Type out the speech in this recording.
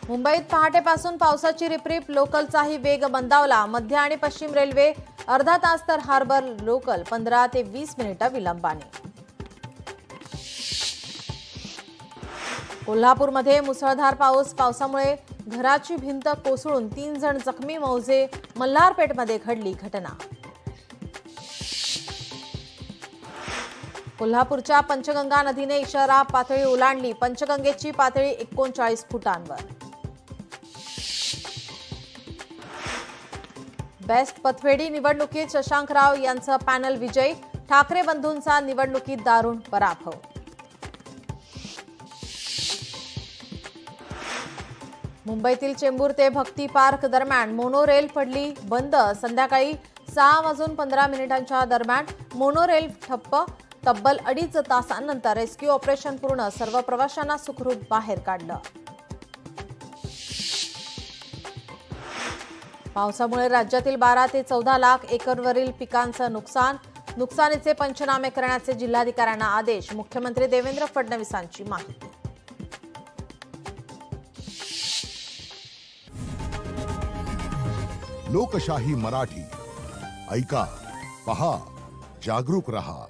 मुंबईत पहाटेपासून पावसाची रिपरिप, लोकलचाही वेग मंदावला। मध्य आणि पश्चिम रेल्वे अर्धा तास तर हार्बर लोकल 15 ते 20 मिनिटं विलंबाने। कोल्हापूरमध्ये मुसळधार पावसामुळे घराची भिंत कोसळून 3 जण जखमी। मौजे मल्हारपेठमध्ये घडली घटना। कोल्हापूरच्या पंचगंगा नदीने इशारा पातळी ओलांडली। पंचगंगेची पातळी 39 फुटांवर। बेस्ट पतपेढी निवडणुकीत शशांकराव यांचा पॅनल विजयी। ठाकरे बंधूंचा निवडणुकीत दारुण पराभव। मुंबईतील चेंबूर ते भक्ती पार्क दरम्यान मोनोरेल पडली बंद। संध्याकाळी 6:15 दरम्यान मोनोरेल ठप्प। तब्बल 2.5 तासांनंतर रेस्क्यू ऑपरेशन पूर्ण। सर्व प्रवाशांना सुखरूप बाहेर काढलं। पावसामुळे राज्यातील 12 ते 14 लाख एकरवरील पिकांचं नुकसान। नुकसानीचे पंचनामे करण्याचे जिल्हाधिकाऱ्यांना आदेश। मुख्यमंत्री देवेंद्र फडणवीसांची माहिती। लोकशाही मराठी ऐका, पहा, जागरूक रहा।